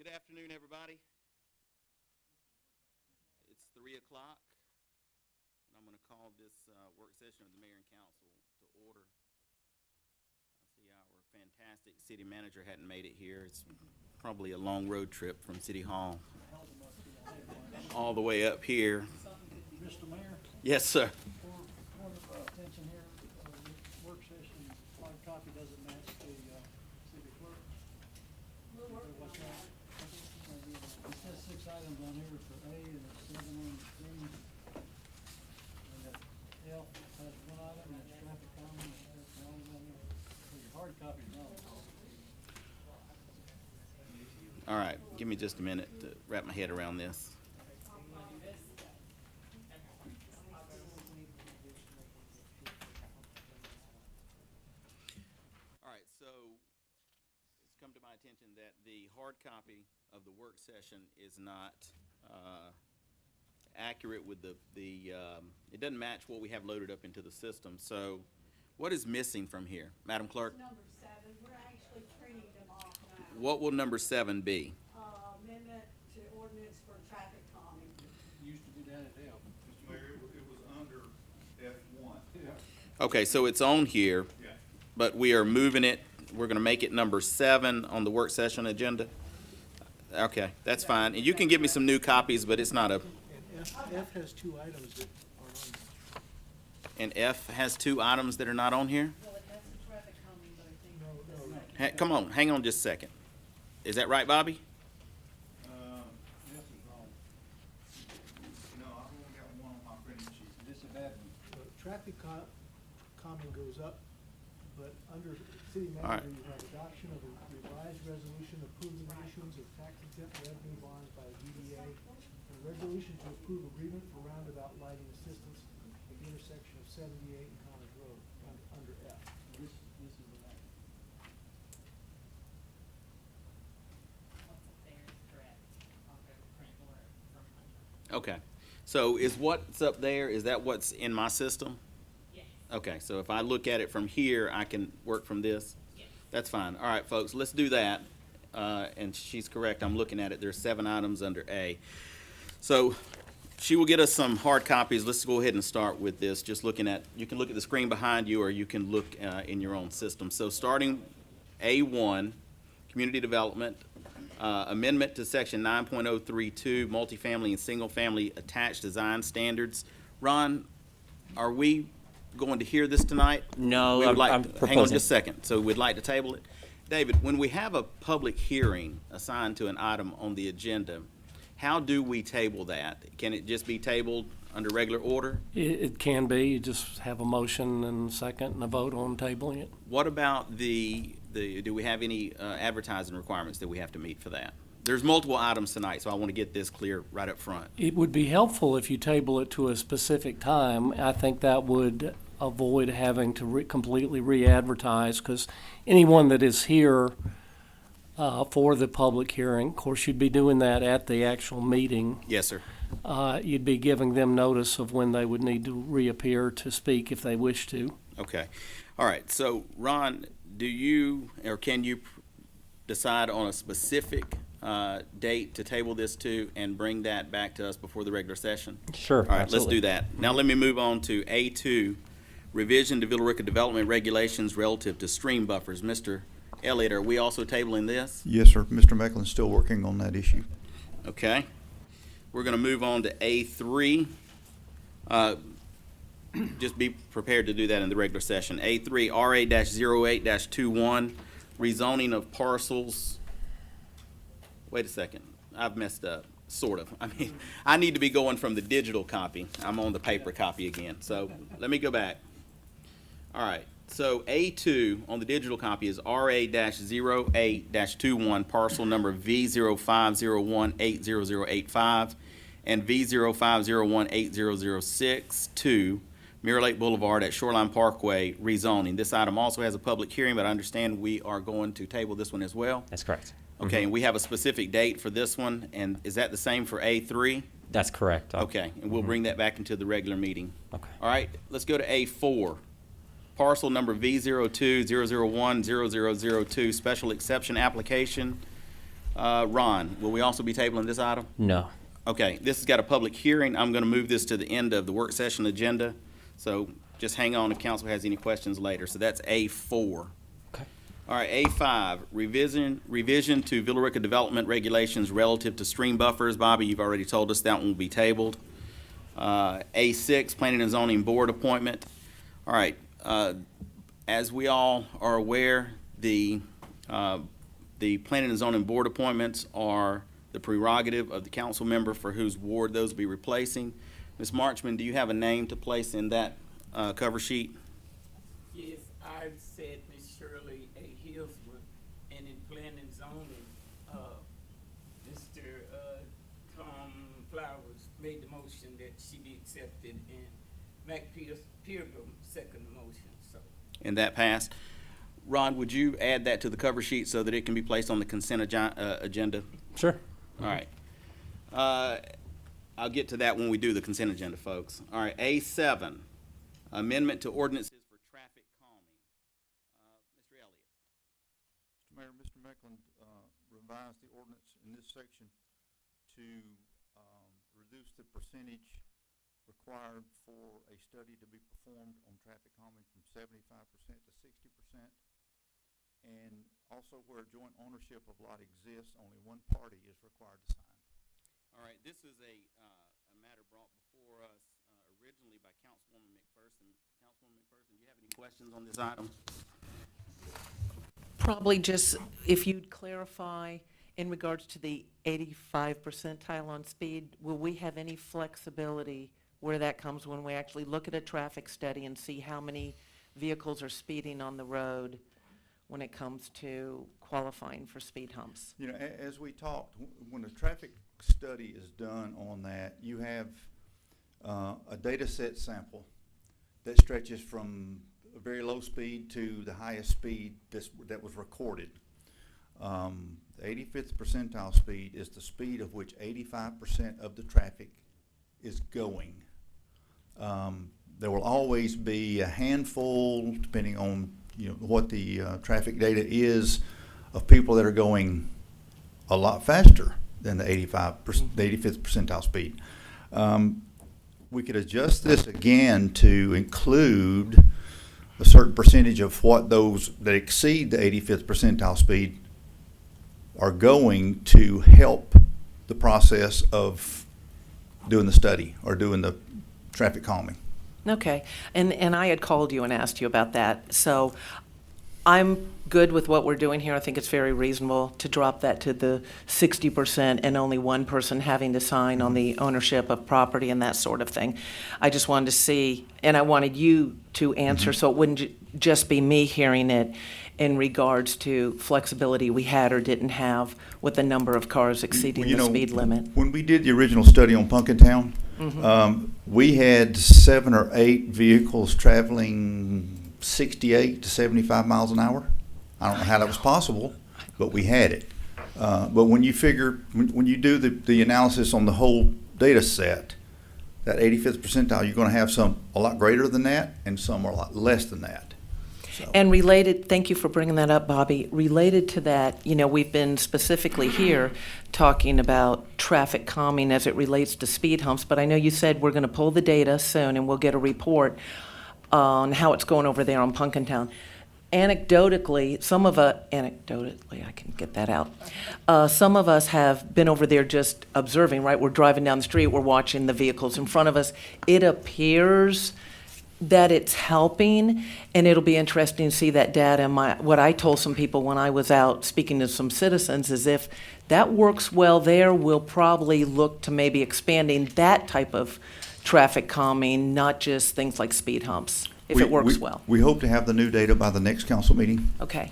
Good afternoon, everybody. It's 3 o'clock, and I'm going to call this work session of the Mayor and Council to order. I see our fantastic city manager hadn't made it here. It's probably a long road trip from City Hall all the way up here. Mr. Mayor? Yes, sir. Point of attention here, work session, hard copy doesn't match the city clerk. What's that? It says 6 items on here for A and it's 7 on the screen. And that F has 1 item and it's traffic calming and that's the only one there. So your hard copy's wrong. All right, give me just a minute to wrap my head around this. All right, so it's come to my attention that the hard copy of the work session is not accurate with it doesn't match what we have loaded up into the system. So what is missing from here? Madam Clerk? Number 7, we're actually printing them off now. What will number 7 be? Amendment to ordinance for traffic calming. Used to be that at F. Mr. Mayor, it was under F1. Yeah. Okay, so it's on here, Yeah. but we are moving it. We're going to make it number 7 on the work session agenda. Okay, that's fine. And you can give me some new copies, but it's not a, And F has 2 items that are on there. and F has 2 items that are not on here? Well, it has the traffic calming, but I think. No, no. Come on, hang on just a second. Is that right, Bobby? F is wrong. No, I've only got one on my printing sheet. This is a bad one. Traffic calming goes up, but under city All right. manager, you have adoption of a revised resolution approving the issuance of tax-exempt revenue bonds by the DDA, and a resolution to approve agreement for roundabout lighting assistance at the intersection of 78 and Connors Road, under F. This is the one. What's up there is correct. I'll go print more from my. Okay. So is what's up there, is that what's in my system? Yes, Okay, so if I look at it from here, I can work from this? yes. That's fine. All right, folks, let's do that. And she's correct, I'm looking at it. There's 7 items under A. So she will get us some hard copies. Let's go ahead and start with this. Just looking at, you can look at the screen behind you, or you can look in your own system. So starting A1, Community Development, amendment to Section 9.032, multifamily and single-family attached design standards. Ron, are we going to hear this tonight? No, We would like I'm Hang on proposing. just a second. So we'd like to table it. David, when we have a public hearing assigned to an item on the agenda, how do we table that? Can it just be tabled under regular order? It can be, you just have a motion and a second and a vote on tabling it. What about do we have any advertising requirements that we have to meet for that? There's multiple items tonight, so I want to get this clear right up front. It would be helpful if you table it to a specific time. I think that would avoid having to completely re-advertise, because anyone that is here for the public hearing, of course, you'd be doing that at the actual meeting. Yes, sir. You'd be giving them notice of when they would need to reappear to speak if they wish to. Okay. All right. So, Ron, do you or can you decide on a specific date to table this to and bring that back to us before the regular session? Sure, All right, absolutely. let's do that. Now let me move on to A2, revision to Villa Rica development regulations relative to stream buffers. Mr. Elliott, are we also tabling this? Yes, sir. Mr. Mecklin's still working on that issue. Okay. We're going to move on to A3. Just be prepared to do that in the regular session. A3, RA-08-21, rezoning of parcels. Wait a second. I've messed up, sort of. I mean, I need to be going from the digital copy. I'm on the paper copy again. So let me go back. All right. So A2 on the digital copy is RA-08-21, parcel number V0501-80085 and V0501-8006 to Mirror Lake Boulevard at Shoreline Parkway rezoning. This item also has a public hearing, but I understand we are going to table this one as well. That's correct. Okay, and we have a specific date for this one, and is that the same for A3? That's correct. Okay, and we'll bring that back into the regular meeting. Okay. All right, let's go to A4. Parcel number V02-001-0002, special exception application Ron, will we also be tabling this item? No. Okay, this has got a public hearing. I'm going to move this to the end of the work session agenda. So just hang on if council has any questions later. So that's A4. Okay. All right, A5, revision to Villa Rica development regulations relative to stream buffers. Bobby, you've already told us that one will be tabled. A6, planning and zoning board appointment. All right, as we all are aware, the planning and zoning board appointments are the prerogative of the council member for whose ward those will be replacing. Ms. Marchman, do you have a name to place in that cover sheet? Yes, I've said Miss Shirley A. Hillsworth, and in planning and zoning, Mr. Tom Flowers made the motion that she be accepted, and Mac Peargum second the motion, so. And that passed. Ron, would you add that to the cover sheet so that it can be placed on the consent agenda? Sure. All right. I'll get to that when we do the consent agenda, folks. All right, A7, amendment to ordinances for traffic calming. Mr. Elliott. Mr. Mayor, Mr. Mecklen revised the ordinance in this section to reduce the percentage required for a study to be performed on traffic calming from 75% to 60%. And also where joint ownership of lot exists, only one party is required to sign. All right, this is a matter brought before us originally by Councilwoman McPherson. Councilwoman McPherson, do you have any questions on this item? Probably just if you'd clarify in regards to the 85 percentile on speed, will we have any flexibility where that comes when we actually look at a traffic study and see how many vehicles are speeding on the road when it comes to qualifying for speed humps? You know, as we talked, when a traffic study is done on that, you have a data set sample that stretches from a very low speed to the highest speed that was recorded. The 85th percentile speed is the speed of which 85% of the traffic is going. There will always be a handful, depending on what the traffic data is, of people that are going a lot faster than the 85th percentile speed. We could adjust this again to include a certain percentage of what those that exceed the 85th percentile speed are going to help the process of doing the study or doing the traffic calming. Okay, and I had called you and asked you about that. So I'm good with what we're doing here. I think it's very reasonable to drop that to the 60% and only one person having to sign on the ownership of property and that sort of thing. I just wanted to see, and I wanted you to answer so it wouldn't just be me hearing it in regards to flexibility we had or didn't have with the number of cars exceeding the speed limit. When we did the original study on Punkintown, we had 7 or 8 vehicles traveling 68 to 75 miles an hour. I don't know how that was possible, but we had it. But when you figure, when you do the analysis on the whole data set, that 85th percentile, you're going to have some a lot greater than that and some are a lot less than that. So. And related, thank you for bringing that up, Bobby. Related to that, we've been specifically here talking about traffic calming as it relates to speed humps, but I know you said we're going to pull the data soon and we'll get a report on how it's going over there on Punkintown. Anecdotally, I can get that out. Some of us have been over there just observing, right? We're driving down the street, we're watching the vehicles in front of us. It appears that it's helping, and it'll be interesting to see that data. What I told some people when I was out speaking to some citizens is if that works well there, we'll probably look to maybe expanding that type of traffic calming, not just things like speed humps, if it works well. We hope to have the new data by the next council meeting, Okay,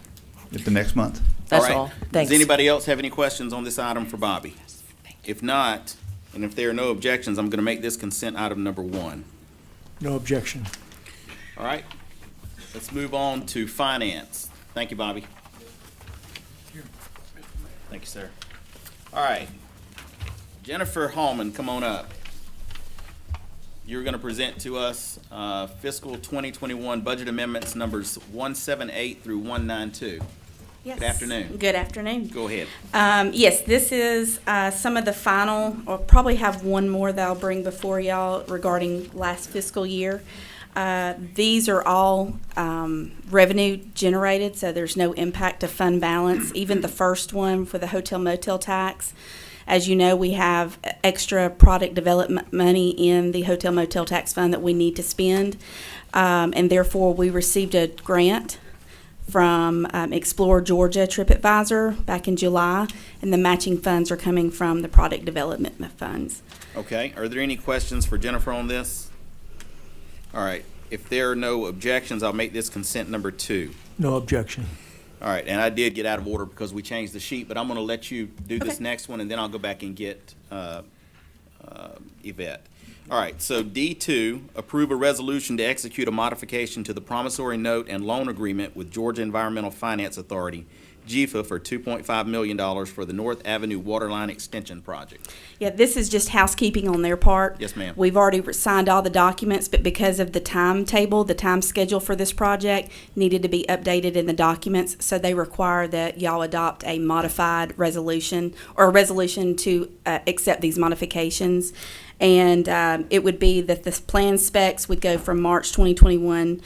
at the next month. that's all. Thanks. Does anybody else have any questions on this item for Bobby? If not, and if there are no objections, I'm going to make this consent item number 1. No objection. All right, let's move on to finance. Thank you, Bobby. Thank you, sir. All right, Jennifer Hallman, come on up. You're going to present to us fiscal 2021 budget amendments numbers 178 through 192. Yes. Good afternoon. Good afternoon. Go ahead. Yes, this is some of the final, or probably have one more that I'll bring before y'all regarding last fiscal year. These are all revenue generated, so there's no impact to fund balance. Even the first one for the hotel motel tax. As you know, we have extra product development money in the hotel motel tax fund that we need to spend. And therefore, we received a grant from Explore Georgia TripAdvisor back in July, and the matching funds are coming from the product development funds. Okay, are there any questions for Jennifer on this? All right, if there are no objections, I'll make this consent number 2. No objection. All right, and I did get out of order because we changed the sheet, but I'm gonna let you do this Okay. next one, and then I'll go back and get Yvette. All right, so D2, approve a resolution to execute a modification to the promissory note and loan agreement with Georgia Environmental Finance Authority, GEFA, for $2.5 million for the North Avenue Waterline Extension Project. Yeah, this is just housekeeping on their part. Yes, ma'am. We've already signed all the documents, but because of the timetable, the time schedule for this project needed to be updated in the documents, so they require that y'all adopt a modified resolution, or a resolution to accept these modifications. And it would be that the plan specs would go from March 2021,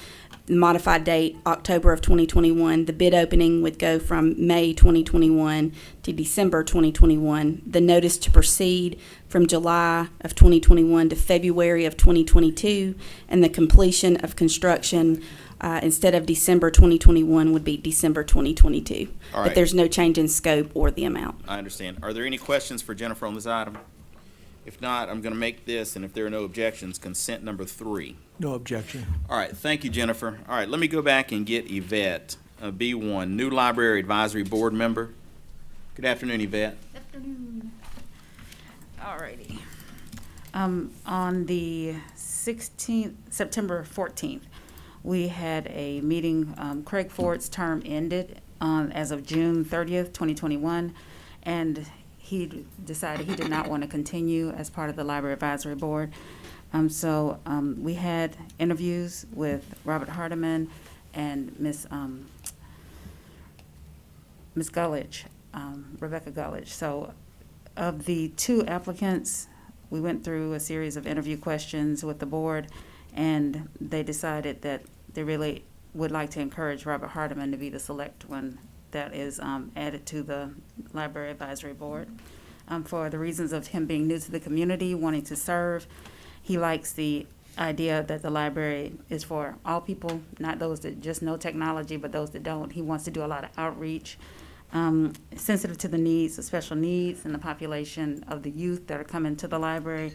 the modified date, October of 2021. The bid opening would go from May 2021 to December 2021. The notice to proceed from July of 2021 to February of 2022. And the completion of construction, instead of December 2021, would be December 2022. All But right. there's no change in scope or the amount. I understand. Are there any questions for Jennifer on this item? If not, I'm gonna make this, and if there are no objections, consent number 3. No objection. All right, thank you, Jennifer. All right, let me go back and get Yvette, B1, new library advisory board member. Good afternoon, Yvette. Afternoon. Alrighty. On the 16th, September 14th, we had a meeting. Craig Ford's term ended as of June 30th, 2021, and he decided he did not want to continue as part of the library advisory board. So we had interviews with Robert Hardiman and Miss Gulledge, Rebecca Gulledge. So of the 2 applicants, we went through a series of interview questions with the board, and they decided that they really would like to encourage Robert Hardiman to be the select one that is added to the library advisory board. For the reasons of him being new to the community, wanting to serve, he likes the idea that the library is for all people, not those that just know technology, but those that don't. He wants to do a lot of outreach, sensitive to the needs, the special needs, and the population of the youth that are coming to the library.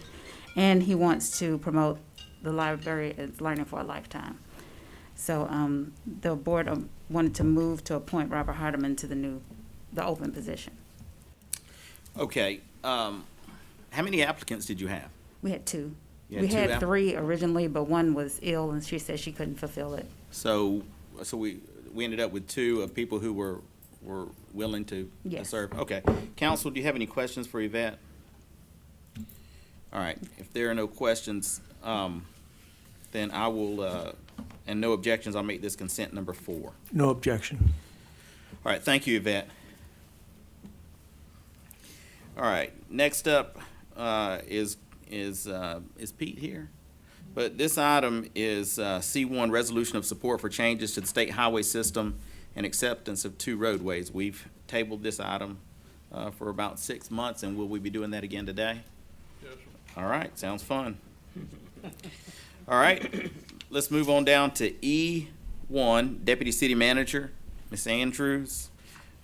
And he wants to promote the library as learning for a lifetime. So the board wanted to move to appoint Robert Hardiman to the open position. Okay, how many applicants did you have? We had 2. You had We 2 had app- 3 originally, but one was ill, and she said she couldn't fulfill it. So we ended up with 2 of people who were willing to Yes. serve? Okay. Council, do you have any questions for Yvette? All right, if there are no questions, then I will, and no objections, I'll make this consent number 4. No objection. All right, thank you, Yvette. All right, next up is Pete here? But this item is C1, resolution of support for changes to the state highway system and acceptance of 2 roadways. We've tabled this item for about 6 months, and will we be doing that again today? Yes, sir. All right, sounds fun. All right, let's move on down to E1, Deputy City Manager, Ms. Andrews,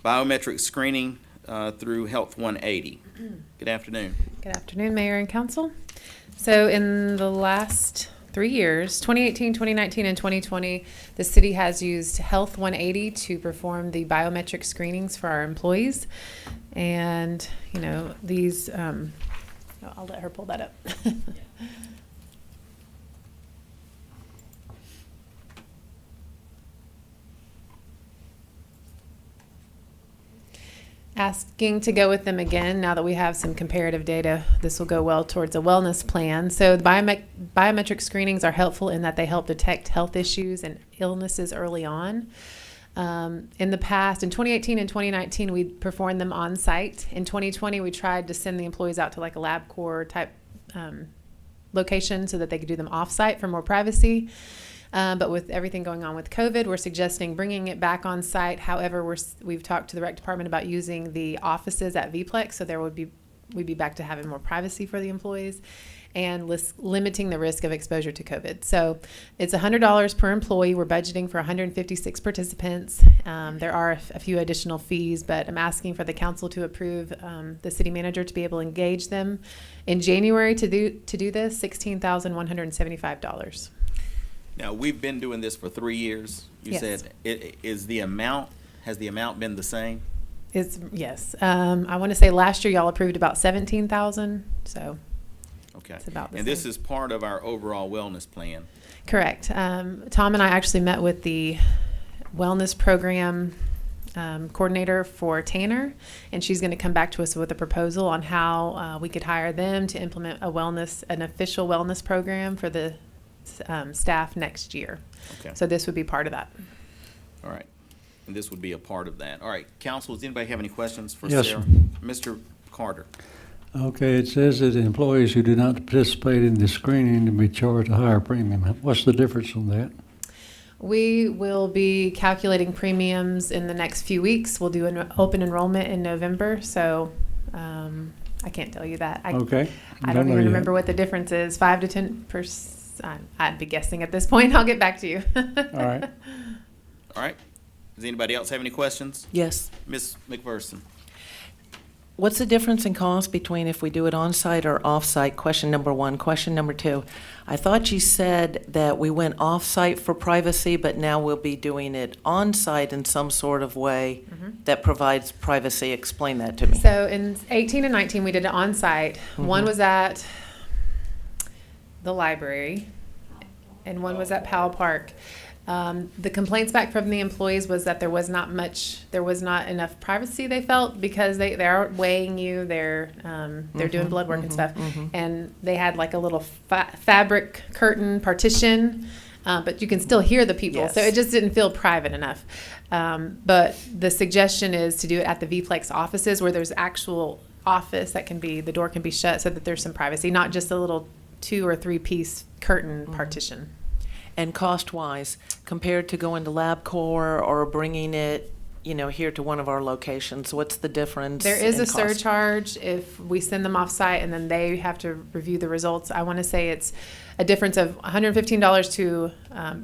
biometric screening through Health 180. Good afternoon. Good afternoon, Mayor and Council. So in the last 3 years, 2018, 2019, and 2020, the city has used Health 180 to perform the biometric screenings for our employees. And, you know, these, I'll let her pull that up. Asking to go with them again now that we have some comparative data. This will go well towards a wellness plan. So the biometric screenings are helpful in that they help detect health issues and illnesses early on. In the past, in 2018 and 2019, we performed them on site. In 2020, we tried to send the employees out to like a LabCorp type location so that they could do them off site for more privacy. But with everything going on with COVID, we're suggesting bringing it back on site. However, we've talked to the rec department about using the offices at VPlex, so we'd be back to having more privacy for the employees and limiting the risk of exposure to COVID. So it's $100 per employee. We're budgeting for 156 participants. There are a few additional fees, but I'm asking for the council to approve the city manager to be able to engage them in January to do this, $16,175. Now, we've been doing this for 3 years. You Yes. said, has the amount been the same? Yes. I want to say last year y'all approved about 17,000, so Okay. it's about the And this same. is part of our overall wellness plan. Correct. Tom and I actually met with the wellness program coordinator for Tanner, and she's going to come back to us with a proposal on how we could hire them to implement an official wellness program for the staff next year. Okay. So this would be part of that. All right. And this would be a part of that. All right. Council, does anybody have any questions for Yes, Sarah? sir. Mr. Carter. Okay, it says that employees who do not participate in the screening to be charged a higher premium. What's the difference on that? We will be calculating premiums in the next few weeks. We'll do an open enrollment in November, so I can't tell you that. Okay. I don't know even yet. remember what the difference is, 5 to 10%. I'd be guessing at this point. I'll get back to you. All right. All right. Does anybody else have any questions? Yes. Ms. McPherson. What's the difference in cost between if we do it on-site or off-site? Question number one. Question number two, I thought you said that we went off-site for privacy, but now we'll be doing it on-site in some sort of way that provides privacy. Explain that to me. So in 18 and 19, we did it on site. One was at the library, and one was at Powell Park. The complaints back from the employees was that there was not enough privacy, they felt, because they are weighing you, they're doing blood work and stuff, and they had like a little fabric curtain partition, but you can still hear the people, so Yes. it just didn't feel private enough. But the suggestion is to do it at the VPlex offices where there's actual office the door can be shut so that there's some privacy, not just a little 2 or 3 piece curtain partition. And cost-wise, compared to going to LabCorp or bringing it, here to one of our locations, what's the difference? There is in a cost? surcharge if we send them off site and then they have to review the results. I want to say it's a difference of $115 to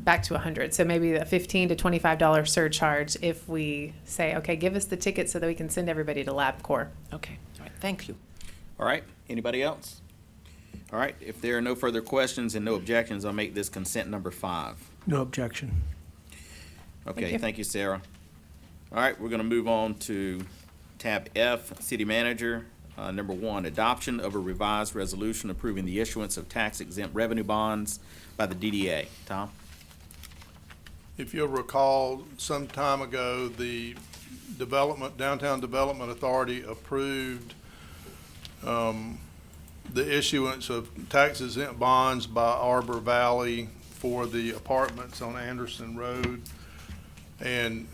back to $100. So maybe a $15 to $25 surcharge if we say, okay, give us the ticket so that we can send everybody to LabCorp. Okay, all right, thank you. All right. Anybody else? All right. If there are no further questions and no objections, I'll make this consent number 5. No objection. Okay. you. Thank you, Sarah. All right. We're going to move on to tab F, City Manager. Number 1, adoption of a revised resolution approving the issuance of tax-exempt revenue bonds by the DDA. Tom? If you'll recall, some time ago, the Downtown Development Authority approved the issuance of tax-exempt bonds by Arbor Valley for the apartments on Anderson Road. And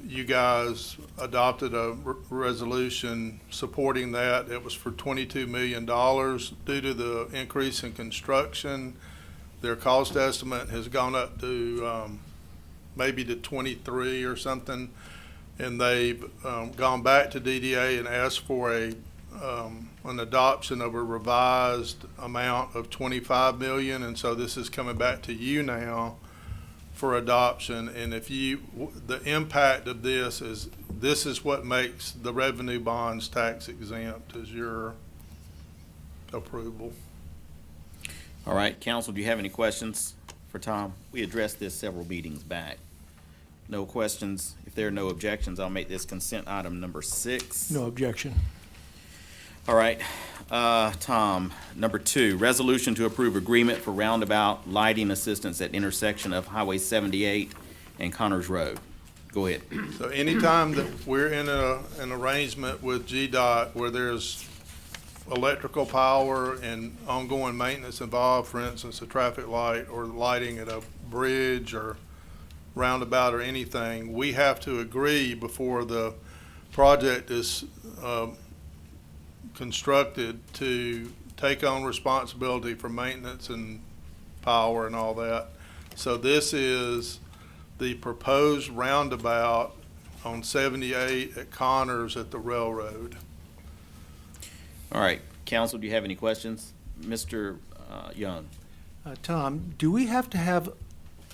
you guys adopted a resolution supporting that. It was for $22 million. Due to the increase in construction, their cost estimate has gone up to maybe to 23 or something. And they've gone back to DDA and asked for an adoption of a revised amount of 25 million, and so this is coming back to you now for adoption. And the impact of this is what makes the revenue bonds tax exempt, is your approval. All right. Council, do you have any questions for Tom? We addressed this several meetings back. No questions. If there are no objections, I'll make this consent item number 6. No objection. All right, Tom, number 2, resolution to approve agreement for roundabout lighting assistance at intersection of Highway 78 and Connors Road. Go ahead. So anytime that we're in an arrangement with GDOT where there's electrical power and ongoing maintenance involved, for instance, a traffic light or lighting at a bridge or roundabout or anything, we have to agree before the project is constructed to take on responsibility for maintenance and power and all that. So this is the proposed roundabout on 78 at Connors at the railroad. All right, council, do you have any questions? Mr. Young? Tom, do we have to have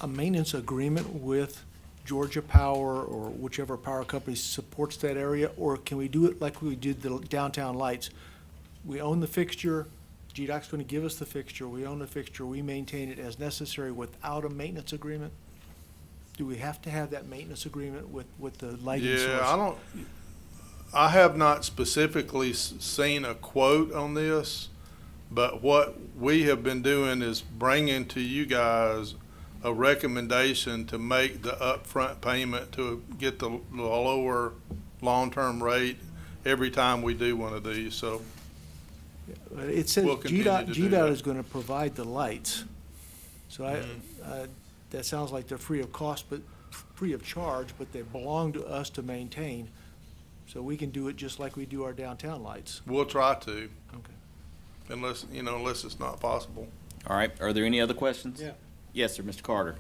a maintenance agreement with Georgia Power or whichever power company supports that area? Or can we do it like we did the downtown lights? We own the fixture, GDOC's going to give us the fixture, we own the fixture, we maintain it as necessary without a maintenance agreement? Do we have to have that maintenance agreement with the lighting source? Yeah, I have not specifically seen a quote on this, but what we have been doing is bringing to you guys a recommendation to make the upfront payment to get the lower long-term rate every time we do one of these, so. It says We'll continue to do that. GDOT is going to provide the lights. So that sounds like they're free of cost, but free of charge, but they belong to us to maintain. So we can do it just like we do our downtown lights. We'll try to, Okay. unless it's not possible. All right, are there any other questions? Yeah. Yes, sir, Mr. Carter.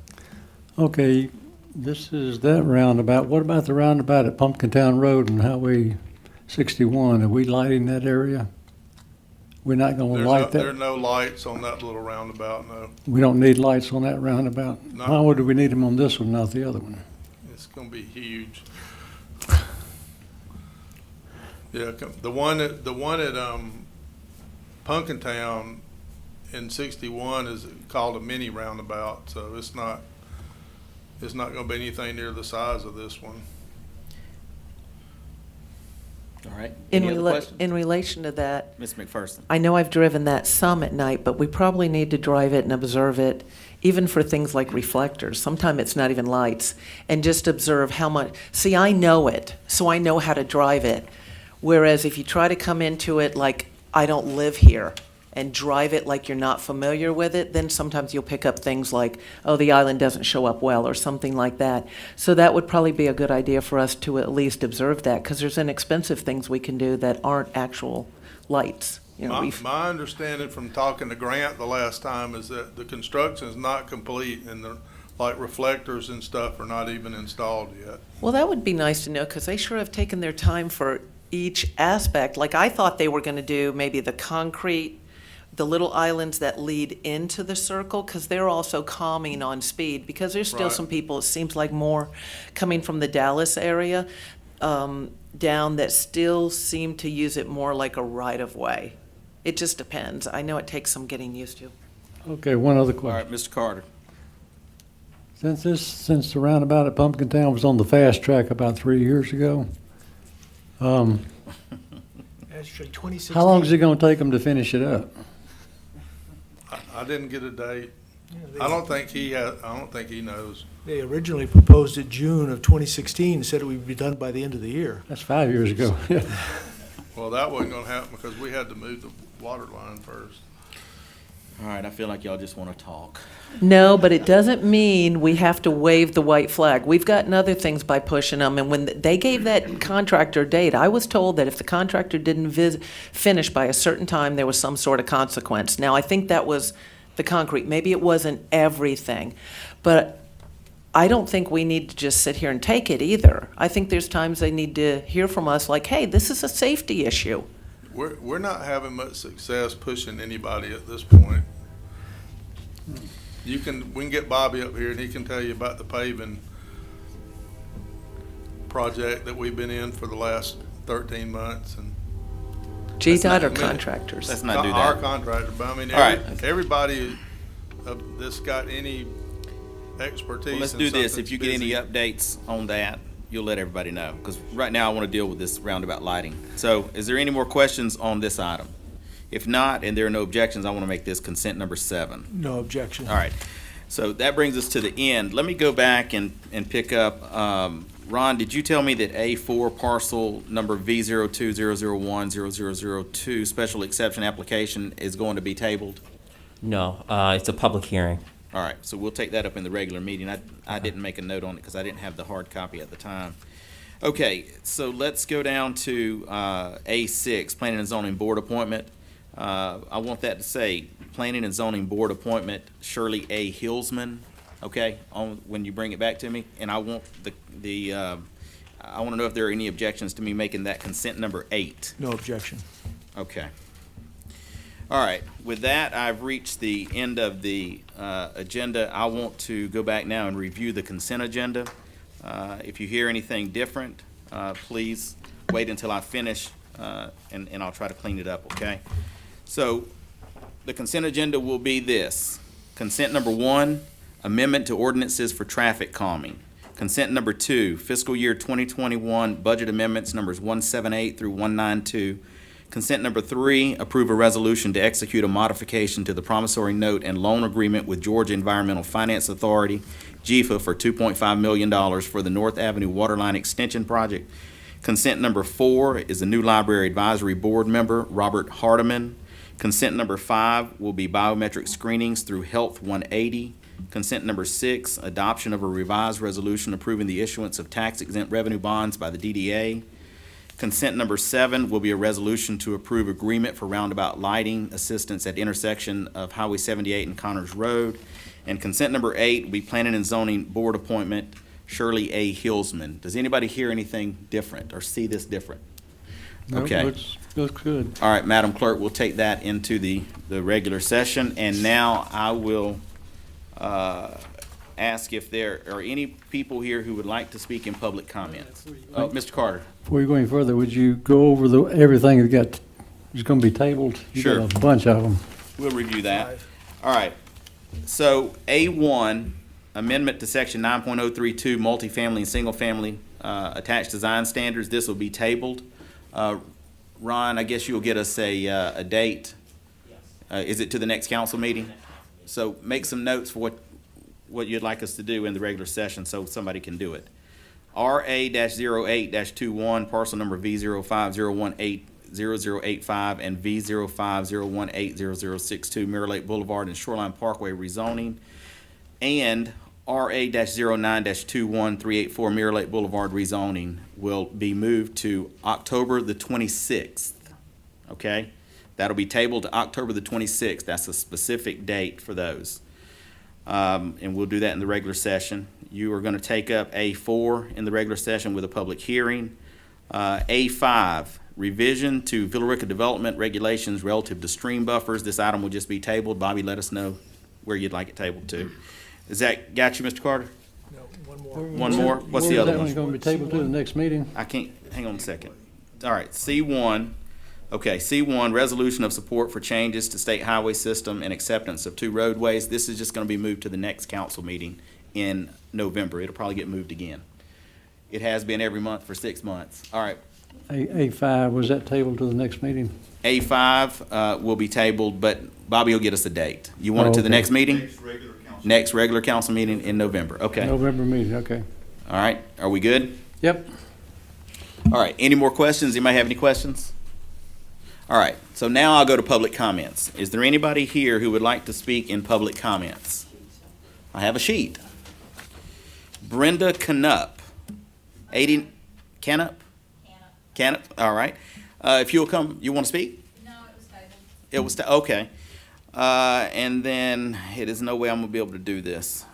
Okay, this is that roundabout. What about the roundabout at Pumpkin Town Road and Highway 61? Are we lighting that area? We're not gonna light There are that? no lights on that little roundabout, no. We don't need lights on that roundabout? No. Why would we need them on this one, not the other one? It's gonna be huge. Yeah, the one at Punkintown in 61 is called a mini roundabout, so it's not gonna be anything near the size of this one. All right, In any other questions? in relation to that, Ms. McPherson? I know I've driven that some at night, but we probably need to drive it and observe it, even for things like reflectors. Sometimes it's not even lights, and just observe how much. See, I know it, so I know how to drive it. Whereas if you try to come into it like I don't live here and drive it like you're not familiar with it, then sometimes you'll pick up things like, oh, the island doesn't show up well, or something like that. So that would probably be a good idea for us to at least observe that, because there's inexpensive things we can do that aren't actual lights. You know, My understanding from talking to Grant the last time is that the construction is not complete and the, like, reflectors and stuff are not even installed yet. well, that would be nice to know, because they sure have taken their time for each aspect. Like, I thought they were going to do maybe the concrete, the little islands that lead into the circle, because they're also calming on speed, because there's still Right. some people, it seems like more coming from the Dallas area down, that still seem to use it more like a right-of-way. It just depends. I know it takes some getting used to. Okay, one other All question. right, Mr. Carter. Since the roundabout at Pumpkin Town was on the fast track about 3 years ago, Actually, 2016. how long is it gonna take them to finish it up? I didn't get a date. Yeah, I don't think he knows. They originally proposed it June of 2016, said it would be done by the end of the year. That's 5 years ago. Well, that wasn't gonna happen because we had to move the water line first. All right, I feel like y'all just want to talk. No, but it doesn't mean we have to wave the white flag. We've gotten other things by pushing them, and when they gave that contractor a date, I was told that if the contractor didn't finish by a certain time, there was some sort of consequence. Now, I think that was the concrete. Maybe it wasn't everything, but I don't think we need to just sit here and take it either. I think there's times they need to hear from us like, hey, this is a safety issue. We're not having much success pushing anybody at this point. We can get Bobby up here and he can tell you about the paving project that we've been in for the last 13 months and. GDOT or I mean, contractors? Let's not do Our that. contractor, but I mean, All right. everybody that's got any expertise Well, let's in do this. something's If you get any busy. updates on that, you'll let everybody know. Because right now I want to deal with this roundabout lighting. So is there any more questions on this item? If not, and there are no objections, I want to make this consent number 7. No objection. All right. So that brings us to the end. Let me go back and pick up, Ron, did you tell me that A4 parcel number V0200100002 special exception application is going to be tabled? No, it's a public hearing. All right, so we'll take that up in the regular meeting. I didn't make a note on it because I didn't have the hard copy at the time. Okay, so let's go down to A6, Planning and Zoning Board appointment. I want that to say, Planning and Zoning Board appointment, Shirley A. Hillsman, okay, when you bring it back to me. And I want I want to know if there are any objections to me making that consent number 8. No objection. Okay. All right, with that, I've reached the end of the agenda. I want to go back now and review the consent agenda. If you hear anything different, please wait until I finish, and I'll try to clean it up, okay? So, the consent agenda will be this. Consent number 1, amendment to ordinances for traffic calming. Consent number 2, fiscal year 2021 budget amendments numbers 178 through 192. Consent number 3, approve a resolution to execute a modification to the promissory note and loan agreement with Georgia Environmental Finance Authority, GEFA, for $2.5 million for the North Avenue Waterline Extension Project. Consent number 4 is a new Library Advisory Board member, Robert Hardiman. Consent number 5 will be biometric screenings through Health 180. Consent number 6, adoption of a revised resolution approving the issuance of tax-exempt revenue bonds by the DDA. Consent number 7 will be a resolution to approve agreement for roundabout lighting assistance at intersection of Highway 78 and Connors Road. And consent number 8 will be Planning and Zoning Board appointment, Shirley A. Hillsman. Does anybody hear anything different or see this different? No, Okay. looks good. All right, Madam Clerk, we'll take that into the regular session. And now I will ask if there are any people here who would like to speak in public comments. Oh, Mr. Carter. Before you go any further, would you go over everything that is going to be tabled? You got Sure. a bunch of them. We'll review that. All right. So A1, amendment to section 9.032, multifamily and single-family attached design standards. This will be tabled. Ron, I guess you'll get us a date. Is it to the next council meeting? So make some notes for what you'd like us to do in the regular session so somebody can do it. RA-08-21, parcel number V0501800085 and V0501800062, Mirror Lake Boulevard and Shoreline Parkway rezoning, and RA-09-21-384, Mirror Lake Boulevard rezoning will be moved to October the 26th, okay? That'll be tabled to October the 26th. That's a specific date for those. And we'll do that in the regular session. You are going to take up A4 in the regular session with a public hearing. A5, revision to Villa Rica development regulations relative to stream buffers. This item will just be tabled. Bobby, let us know where you'd like it tabled to. Is that got you, Mr. Carter? No, one more. One more? What's the other That one? one's going to be tabled to the next meeting? I can't, hang on a second. All right, C1. Okay, C1, resolution of support for changes to state highway system and acceptance of 2 roadways. This is just going to be moved to the next council meeting in November. It'll probably get moved again. It has been every month for 6 months. All right, A5, was that tabled to the next meeting? A5 will be tabled, but Bobby will get us a date. You want it to the okay. next meeting? Next regular council. Next regular council meeting in November. Okay. November meeting, okay. All right, are we good? Yep. All right, any more questions? Anybody have any questions? All right, so now I'll go to public comments. Is there anybody here who would like to speak in public comments? I have a sheet. Brenda Canup, 80, Canup? Canup, all right. If you'll come, you want to speak? No, it was tabled. It was, okay. And then, it is no way I'm going to be able to do this.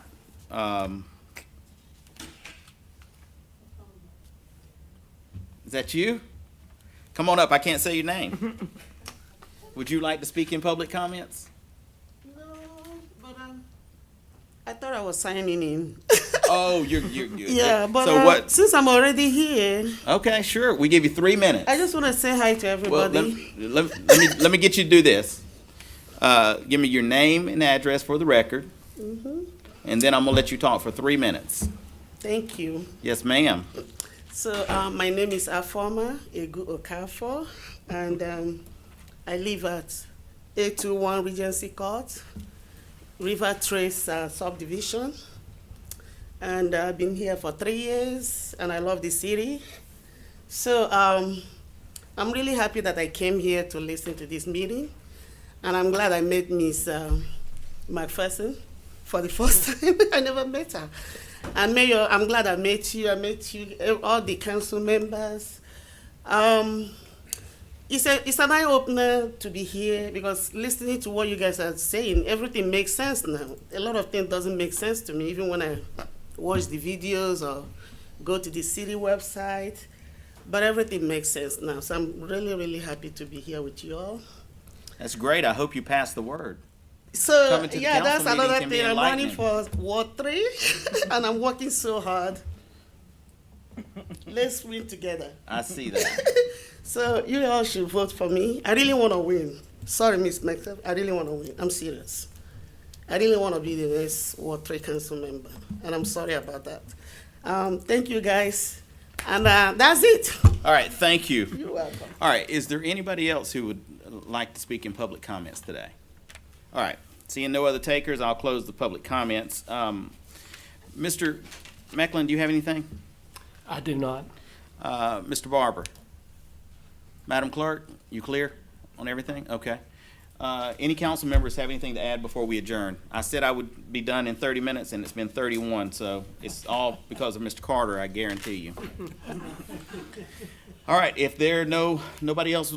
Is that you? Come on up, I can't say your name. Would you like to speak in public comments? No, but I thought I was signing in. Oh, you're Yeah, but so what? since I'm already here, Okay, sure. We give you 3 minutes. I just want to say hi to Well, everybody. let me get you to do this. Give me your name and address for the record, and then I'm gonna let you talk for 3 minutes. Thank you. Yes, ma'am. So my name is Afoma Egu Okafor, and I live at 821 Regency Court, River Trace subdivision. And I've been here for 3 years, and I love the city. So I'm really happy that I came here to listen to this meeting, and I'm glad I met Miss McPherson for the first time. I never met her. And Mayor, I'm glad I met you. I met you, all the council members. It's an eye-opener to be here because listening to what you guys are saying, everything makes sense now. A lot of things doesn't make sense to me, even when I watch the videos or go to the city website. But everything makes sense now. So I'm really, really happy to be here with you all. That's great. I hope you pass the word. So, Coming to the yeah, that's council meeting another can be thing. I'm running enlightening. for Ward 3, and I'm working so hard. Let's win together. I see that. So, you all should vote for me. I really want to win. Sorry, Miss Mector. I really want to win. I'm serious. I really want to be the next Ward 3 council member, and I'm sorry about that. Thank you, guys. And that's it. All right, thank you. You're welcome. All right, is there anybody else who would like to speak in public comments today? All right, seeing no other takers, I'll close the public comments. Mr. Mecklin, do you have anything? I do not. Mr. Barber? Madam Clerk, you clear on everything? Okay. Any council members have anything to add before we adjourn? I said I would be done in 30 minutes, and it's been 31, so it's all because of Mr. Carter, I guarantee you. All right, if there are nobody else